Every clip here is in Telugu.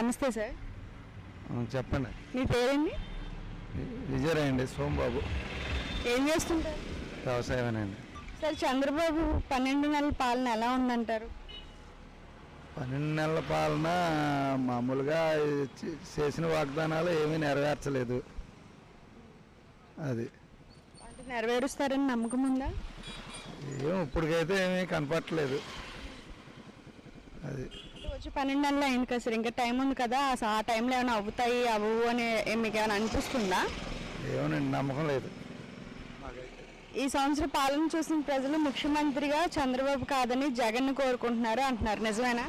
నమస్తే సార్. చెప్పండి. మీ పేరేంటి? విజయరాయ్ అండి. సోమబాబు. ఏం చేస్తుంటారు? వ్యవసాయమేనండి. సార్, చంద్రబాబు 12 నెలల పాలన ఎలా ఉందంటారు? 12 నెలల పాలన మామూలుగా చేసిన వాగ్దానాలు ఏమీ నెరవేర్చలేదు. అది అంటే నెరవేరుస్తారని నమ్మకం ఉందా? ఇప్పటికైతే ఏమీ కనపట్టలేదు. అది వచ్చి 12 నెలలు అయింది కదా సార్, ఇంకా టైం ఉంది కదా, ఆ టైంలో ఏమైనా అవుతాయి అవ్వవు అని మీకు ఏమైనా అనిపిస్తుందా? ఏమోనండి, నమ్మకం లేదు. ఈ సంవత్సరం పాలన చూసిన ప్రజలు ముఖ్యమంత్రిగా చంద్రబాబు కాదని జగన్ కోరుకుంటున్నారు అంటున్నారు, నిజమేనా?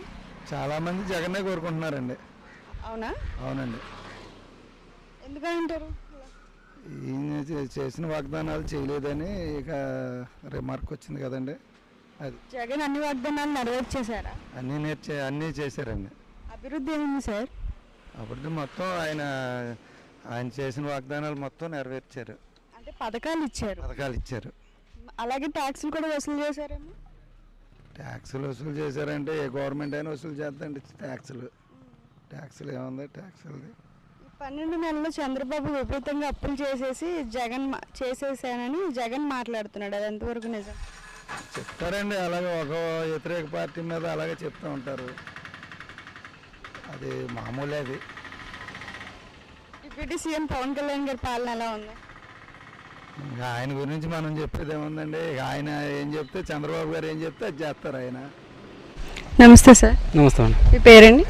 చాలామంది జగన్నే కోరుకుంటున్నారండి. అవునా? అవునండి. ఎందుకంటారు? ఈయన చేసిన వాగ్దానాలు చేయలేదని ఇక రిమార్క్ వచ్చింది కదండి. అది జగన్ అన్ని వాగ్దానాలు నెరవేర్చేశారా? అన్నీ చేశారండి. అభివృద్ధి ఏముంది సార్? అప్పటికి మొత్తం ఆయన చేసిన వాగ్దానాలు మొత్తం నెరవేర్చారు. అంటే పథకాలు ఇచ్చారు. అలాగే ట్యాక్సులు కూడా వసూలు చేశారేమో. ట్యాక్సులు వసూలు చేశారంటే ఏ గవర్నమెంట్ అయినా వసూలు చేద్దండి ట్యాక్సులు ఏముంది ట్యాక్సులు. 12 నెలల్లో చంద్రబాబు విపరీతంగా అప్పులు చేసేసి చేసేసానని జగన్ మాట్లాడుతున్నాడు, అది ఎంతవరకు నిజం? చెప్తారండి, అలాగే ఒక వ్యతిరేక పార్టీ మీద అలాగే చెప్తూ ఉంటారు, అది మామూలే. అది డిప్యూటీ సీఎం పవన్ కళ్యాణ్ గారి పాలన ఎలా ఉంది? ఇంకా ఆయన గురించి మనం చెప్పేది ఏముందండి, ఆయన ఏం చెప్తే చంద్రబాబు గారు ఏం చెప్తే అది చేస్తారు ఆయన. నమస్తే సార్. నమస్తే మేడం. మీ పేరండి?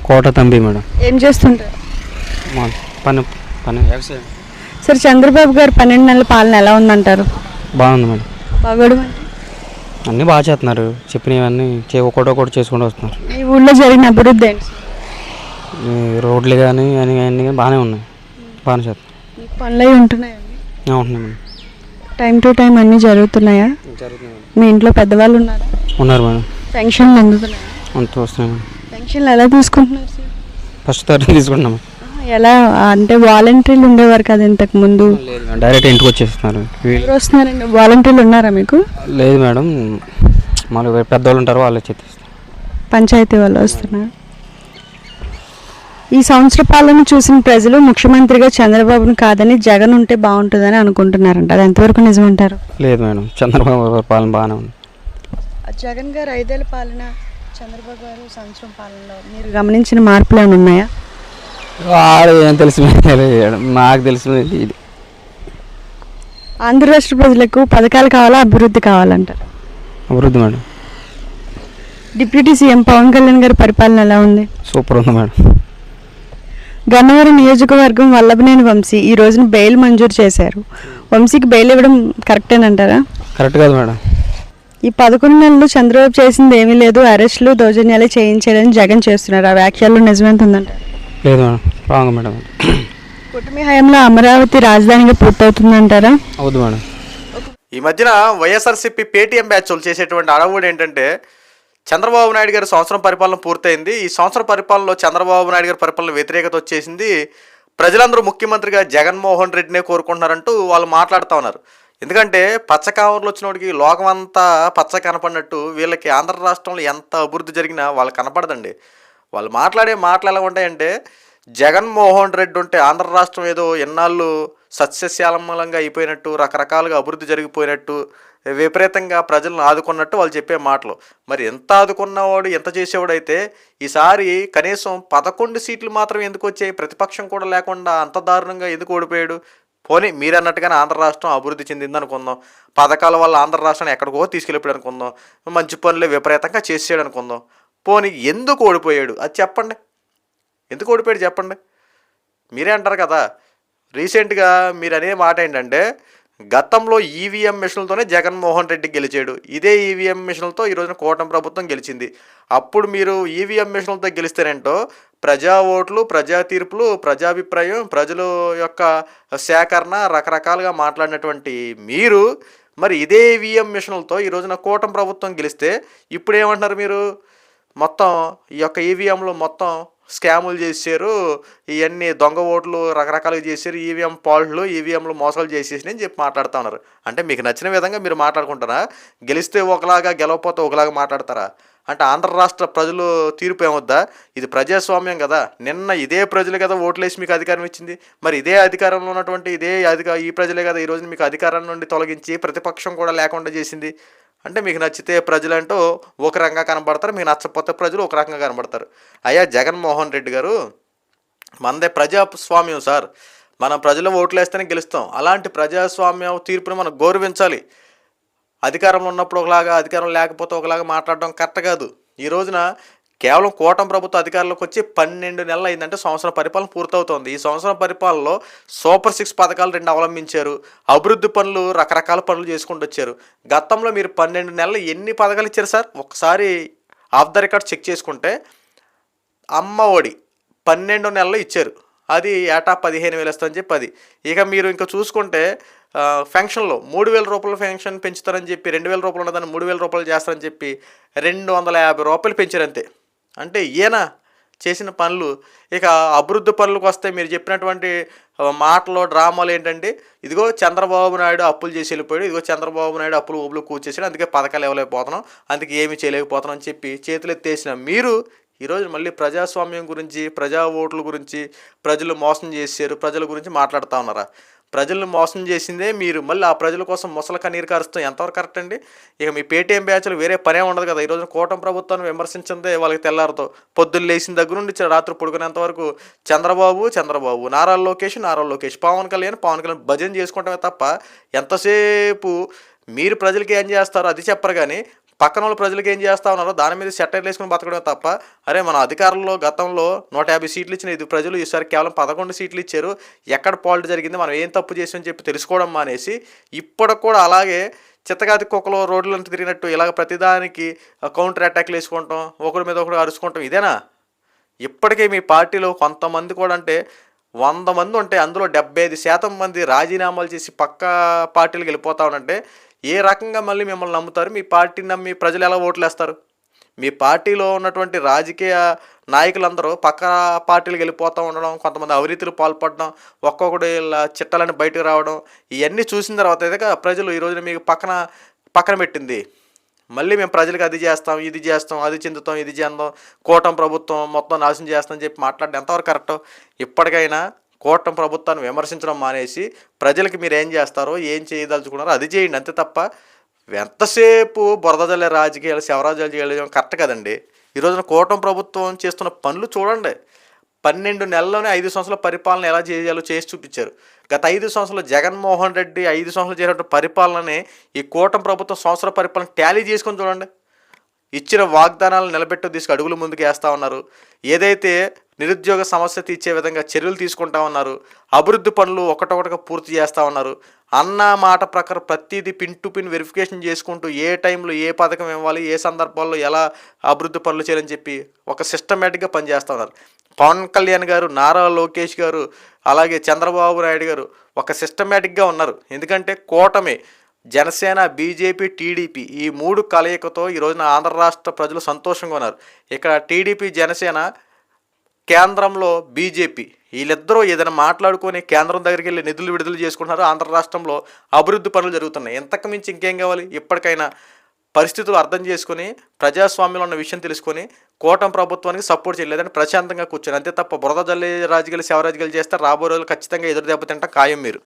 కోట తంబి మేడం. ఏం చేస్తుంటారు? పని వ్యవసాయం. సార్, చంద్రబాబు గారు 12 నెలల పాలన ఎలా ఉందంటారు? బాగుంది మేడం. బాగోడు అన్నీ బాగా చేస్తున్నారు, చెప్పినవన్నీ ఒకటి చేసుకుంటూ వస్తున్నారు. ఈ ఊళ్ళో జరిగిన అభివృద్ధి ఏంటి? రోడ్లు కానీ అన్నీ అన్నీ బాగానే ఉన్నాయి, బాగానే చేస్తున్నారు. పనులు అవి ఉంటున్నాయండి? ఉంటున్నాయి మేడం. టైం టు టైం అన్నీ జరుగుతున్నాయా? జరుగుతున్నాయి. మీ ఇంట్లో పెద్దవాళ్ళు ఉన్నారా? ఉన్నారు మేడం. పెన్షన్లు అందుతున్నాయా? అంత వస్తున్నాయి మేడం. పెన్షన్లు ఎలా తీసుకుంటున్నారు సార్? ఫస్ట్ తరగతి తీసుకుంటున్నాం. ఎలా అంటే వాలంటీర్లు ఉండేవారు కదా ఇంతకు ముందు? లేదు మేడం, డైరెక్ట్ ఇంటికి వచ్చేస్తున్నారు. ఎవరు వస్తున్నారండి? వాలంటీర్లు ఉన్నారా మీకు? లేదు మేడం, మాకు పెద్దవాళ్ళు ఉంటారు, వాళ్ళు వచ్చేస్తారు. పంచాయతీ వాళ్ళు వస్తున్నారు. ఈ సంవత్సర పాలన చూసిన ప్రజలు ముఖ్యమంత్రిగా చంద్రబాబును కాదని జగన్ ఉంటే బాగుంటుందని అనుకుంటున్నారంట, అది ఎంతవరకు నిజమంటారు? లేదు మేడం, చంద్రబాబు పాలన బాగానే ఉంది. జగన్ గారు 5 ఏళ్ల పాలన, చంద్రబాబు గారు సంవత్సరం పాలనలో మీరు గమనించిన మార్పులు ఏమైనా ఉన్నాయా? వాడు ఏం తెలిసి నాకు తెలిసింది ఇది. ఆంధ్ర రాష్ట్ర ప్రజలకు పథకాలు కావాలా, అభివృద్ధి కావాలంటారు? అభివృద్ధి madam. Deputy CM Pawan Kalyan గారి పరిపాలన ఎలా ఉంది? సూపర్ ఉంది మేడం. గన్నవరం నియోజకవర్గం వల్లభనేని వంశీ ఈ రోజున బెయిల్ మంజూరు చేశారు. వంశీకి బెయిల్ ఇవ్వడం కరెక్టేనంటారా? కరెక్ట్ కాదు మేడం. ఈ 11 నెలలు చంద్రబాబు చేసింది ఏమీ లేదు, అరెస్టులు దౌర్జన్యాలు చేయించాడని జగన్ చేస్తున్నారు, ఆ వ్యాఖ్యలు నిజమెంత ఉందంటారు? లేదు మేడం, రాంగ్ మేడం. కూటమి హయాంలో అమరావతి రాజధానిగా పూర్తవుతుందంటారా? అవుదు మేడం. ఈ మధ్యన వైఎస్ఆర్సీపీ పేటీఎం బ్యాచ్లు చేసేటువంటి అడవుడు ఏంటంటే, చంద్రబాబు నాయుడు గారి సంవత్సరం పరిపాలన పూర్తయింది, ఈ సంవత్సరం పరిపాలనలో చంద్రబాబు నాయుడు గారి పరిపాలన వ్యతిరేకత వచ్చేసింది, ప్రజలందరూ ముఖ్యమంత్రిగా జగన్మోహన్ రెడ్డినే కోరుకుంటున్నారంటూ వాళ్ళు మాట్లాడుతూ ఉన్నారు. ఎందుకంటే పచ్చకావర్లు వచ్చినోడికి లోకం అంతా పచ్చ కనపడినట్టు వీళ్ళకి ఆంధ్ర రాష్ట్రంలో ఎంత అభివృద్ధి జరిగినా వాళ్ళకి కనపడదండి. వాళ్ళు మాట్లాడే మాటలు ఎలా ఉంటాయంటే, జగన్మోహన్ రెడ్డి ఉంటే ఆంధ్ర రాష్ట్రం ఏదో ఎన్నాళ్ళు సస్యశ్యామలంగా అయిపోయినట్టు, రకరకాలుగా అభివృద్ధి జరిగిపోయినట్టు, విపరీతంగా ప్రజలను ఆదుకున్నట్టు వాళ్ళు చెప్పే మాటలు. మరి ఎంత ఆదుకున్నవాడు, ఎంత చేసేవాడైతే ఈసారి కనీసం 11 సీట్లు మాత్రం ఎందుకు వచ్చాయి, ప్రతిపక్షం కూడా లేకుండా అంత దారుణంగా ఎందుకు ఓడిపోయాడు? పోనీ మీరు అన్నట్టుగానే ఆంధ్ర రాష్ట్రం అభివృద్ధి చెందింది అనుకుందాం, పథకాల వల్ల ఆంధ్ర రాష్ట్రాన్ని ఎక్కడికో తీసుకెళ్ళిపోయాడు అనుకుందాం, మంచి పనులు విపరీతంగా చేసాడు అనుకుందాం, పోనీ ఎందుకు ఓడిపోయాడు అది చెప్పండి. ఎందుకు ఓడిపోయాడు చెప్పండి. మీరే అంటారు కదా, రీసెంట్గా మీరు అనే మాట ఏంటంటే, గతంలో ఈవీఎం మిషన్లతోనే జగన్మోహన్ రెడ్డి గెలిచాడు, ఇదే ఈవీఎం మిషన్లతో ఈరోజున కూటమి ప్రభుత్వం గెలిచింది. అప్పుడు మీరు ఈవీఎం మిషన్లతో గెలిస్తేనేంటో ప్రజా ఓట్లు, ప్రజా తీర్పులు, ప్రజాభిప్రాయం, ప్రజల యొక్క సేకరణ రకరకాలుగా మాట్లాడినటువంటి మీరు మరి ఇదే ఈవీఎం మిషన్లతో ఈరోజున కూటమి ప్రభుత్వం గెలిస్తే ఇప్పుడు ఏమంటున్నారు మీరు? మొత్తం ఈ యొక్క ఈవీఎంలో మొత్తం స్కాములు చేశారు, ఇవన్నీ దొంగ ఓట్లు రకరకాలుగా చేశారు, ఈవీఎం పాల్ట్లు, ఈవీఎంలు మోసాలు చేసేసి అని చెప్పి మాట్లాడుతూ ఉన్నారు. అంటే మీకు నచ్చిన విధంగా మీరు మాట్లాడుకుంటారా? గెలిస్తే ఒకలాగా, గెలవకపోతే ఒకలాగా మాట్లాడతారా? అంటే ఆంధ్ర రాష్ట్ర ప్రజలు తీర్పు ఏమొద్దా? ఇది ప్రజాస్వామ్యం కదా. నిన్న ఇదే ప్రజలు కదా ఓట్లేసి మీకు అధికారం ఇచ్చింది. మరి ఇదే అధికారంలో ఉన్నటువంటి ఈ ప్రజలే కదా ఈరోజు మీకు అధికారం నుండి తొలగించి ప్రతిపక్షం కూడా లేకుండా చేసింది. అంటే మీకు నచ్చితే ప్రజలంటూ ఒక రకంగా కనబడతారు, మీకు నచ్చకపోతే ప్రజలు ఒక రకంగా కనబడతారు. అయ్యా జగన్మోహన్ రెడ్డి గారు, మనదే ప్రజాస్వామ్యం సార్. మనం ప్రజలు ఓట్లు వేస్తేనే గెలుస్తాం. అలాంటి ప్రజాస్వామ్యం తీర్పుని మనం గౌరవించాలి. అధికారంలో ఉన్నప్పుడు ఒకలాగా, అధికారం లేకపోతే ఒకలాగా మాట్లాడడం కరెక్ట్ కాదు. ఈ రోజున కేవలం కూటమి ప్రభుత్వం అధికారంలోకి వచ్చి 12 నెలలు అయిందంటే సంవత్సరం పరిపాలన పూర్తవుతోంది. ఈ సంవత్సరం పరిపాలనలో సూపర్ 6 పథకాలు 2 అవలంబించారు. అభివృద్ధి పనులు, రకరకాల పనులు చేసుకుంటూ వచ్చారు. గతంలో మీరు 12 నెలలు ఎన్ని పథకాలు ఇచ్చారు సార్? ఒకసారి ఆఫ్ ద రికార్డ్ చెక్ చేసుకుంటే అమ్మ ఒడి 12 నెలలు ఇచ్చారు. అది ఏటా 15,000 ఇస్తారని చెప్పి అది. ఇక మీరు ఇంకా చూసుకుంటే ఫెన్షన్లో 3,000 రూపాయల ఫెన్షన్ పెంచుతారని చెప్పి, 2,000 రూపాయలు ఉన్నదాన్ని 3,000 రూపాయలు చేస్తారని చెప్పి 250 రూపాయలు పెంచారు అంతే. అంటే ఈయన చేసిన పనులు. ఇక అభివృద్ధి పనులకు వస్తే మీరు చెప్పినటువంటి మాటలు, డ్రామాలు ఏంటంటే, ఇదిగో చంద్రబాబు నాయుడు అప్పులు చేసి వెళ్ళిపోయాడు, ఇదిగో చంద్రబాబు నాయుడు అప్పులు ఊపులు కూర్చేసాడు, అందుకే పథకాలు ఇవ్వలేకపోతున్నాం, అందుకే ఏమీ చేయలేకపోతున్నాం అని చెప్పి చేతులు ఎత్తేసిన మీరు ఈరోజు మళ్ళీ ప్రజాస్వామ్యం గురించి, ప్రజా ఓట్ల గురించి, ప్రజలు మోసం చేశారు, ప్రజల గురించి మాట్లాడుతూ ఉన్నారా? ప్రజలను మోసం చేసిందే మీరు. మళ్ళీ ఆ ప్రజల కోసం ముసలి కన్నీరు కారుస్తాం ఎంతవరకు కరెక్ట్ అండి? ఇక మీ పేటీఎం బ్యాచ్లు వేరే పనే ఉండదు కదా. ఈరోజు కూటమి ప్రభుత్వాన్ని విమర్శించిందే వాళ్ళకి తెల్లారుతో. పొద్దున్న లేచిన దగ్గర నుండి రాత్రి పడుకునేంత వరకు చంద్రబాబు, నారా లోకేష్, పవన్ కళ్యాణ్ భజన చేసుకుంటామే తప్ప ఎంతసేపు మీరు ప్రజలకి ఏం చేస్తారో అది చెప్పరు. కానీ పక్కన వాళ్ళు ప్రజలకు ఏం చేస్తూ ఉన్నారో దాని మీద సెటైర్లు వేసుకుని బతకడమే తప్ప, అరే మన అధికారంలో గతంలో 150 సీట్లు ఇచ్చిన ఇది ప్రజలు ఈసారి కేవలం 11 సీట్లు ఇచ్చారు, ఎక్కడ ఫాల్ట్ జరిగింది, మనం ఏం తప్పు చేసామని చెప్పి తెలుసుకోవడం మానేసి ఇప్పటికి కూడా అలాగే చిత్తగాతి కుక్కలో రోడ్లంతా తిరిగినట్టు ఇలాగ ప్రతిదానికి కౌంటర్ అటాక్లు వేసుకుంటాం, ఒకరి మీద ఒకరు అరుచుకుంటాం. ఇదేనా? ఇప్పటికే మీ పార్టీలో కొంతమంది కూడా అంటే 100 మంది ఉంటే అందులో 75% మంది రాజీనామాలు చేసి పక్క పార్టీలకు వెళ్ళిపోతా ఉంటే ఏ రకంగా మళ్ళీ మిమ్మల్ని నమ్ముతారు? మీ పార్టీని నమ్మి ప్రజలు ఎలా ఓట్లు వేస్తారు? మీ పార్టీలో ఉన్నటువంటి రాజకీయ నాయకులందరూ పక్క పార్టీలకు వెళ్ళిపోతూ ఉండడం, కొంతమంది అవినీతిలో పాల్పడడం, ఒక్కొక్కడు ఇలా చిట్టాలని బయటకు రావడం, ఇవన్నీ చూసిన తర్వాత అయితే ప్రజలు ఈ రోజున మీకు పక్కన పెట్టింది. మళ్ళీ మేము ప్రజలకు అది చేస్తాం, ఇది చేస్తాం, అది చెందుతాం, ఇది చేద్దాం, కూటమి ప్రభుత్వం మొత్తం నాశనం చేస్తామని చెప్పి మాట్లాడడం ఎంతవరకు కరెక్టో? ఇప్పటికైనా కూటమి ప్రభుత్వాన్ని విమర్శించడం మానేసి ప్రజలకి మీరు ఏం చేస్తారో, ఏం చేయదలుచుకున్నారో అది చేయండి అంతే తప్ప ఎంతసేపు బురద జల్లే రాజకీయాలు, శవరాజాలు చేయడం కరెక్ట్ కదండి. ఈరోజున కూటమి ప్రభుత్వం చేస్తున్న పనులు చూడండి. 12 నెలల్లోనే 5 సంవత్సరాల పరిపాలన ఎలా చేయాలో చేసి చూపించారు. గత 5 సంవత్సరాలు జగన్మోహన్ రెడ్డి 5 సంవత్సరాలు చేసినటువంటి పరిపాలనని ఈ కూటమి ప్రభుత్వం సంవత్సర పరిపాలన టాలీ చేసుకొని చూడండి. ఇచ్చిన వాగ్దానాలను నిలబెట్టు తీసుకు అడుగులు ముందుకు వేస్తూ ఉన్నారు. ఏదైతే నిరుద్యోగ సమస్య తీర్చే విధంగా చర్యలు తీసుకుంటా ఉన్నారు, అభివృద్ధి పనులు ఒకటొకటిగా పూర్తి చేస్తూ ఉన్నారు. అన్న మాట ప్రకారం ప్రతిదీ పిన్ టు పిన్ వెరిఫికేషన్ చేసుకుంటూ ఏ టైంలో ఏ పథకం ఇవ్వాలి, ఏ సందర్భాల్లో ఎలా అభివృద్ధి పనులు చేయాలని చెప్పి ఒక సిస్టమేటిక్గా పనిచేస్తూ ఉన్నారు. పవన్ కళ్యాణ్ గారు, నారా లోకేష్ గారు, అలాగే చంద్రబాబు నాయుడు గారు ఒక సిస్టమేటిక్గా ఉన్నారు. ఎందుకంటే కూటమి జనసేన, బీజేపీ, టీడీపీ ఈ 3 కలయికతో ఈ రోజున ఆంధ్ర రాష్ట్ర ప్రజలు సంతోషంగా ఉన్నారు. ఇక్కడ టీడీపీ, జనసేన, కేంద్రంలో బీజేపీ వీళ్ళిద్దరూ ఏదైనా మాట్లాడుకొని కేంద్రం దగ్గరికి వెళ్ళి నిధులు విడుదల చేసుకుంటున్నారు. ఆంధ్ర రాష్ట్రంలో అభివృద్ధి పనులు జరుగుతున్నాయి. ఎంతకు మించి ఇంకేం కావాలి? ఇప్పటికైనా పరిస్థితులు అర్థం చేసుకుని ప్రజాస్వామ్యంలో ఉన్న విషయం తెలుసుకొని కూటమి ప్రభుత్వానికి సపోర్ట్ చేయలేదని ప్రశాంతంగా కూర్చొని అంతే తప్ప బురద జల్లే రాజకీయాలు, శవ రాజకీయాలు చేస్తే రాబోయే రోజులు ఖచ్చితంగా ఎదురు దెబ్బతింటాం ఖాయం మీరు.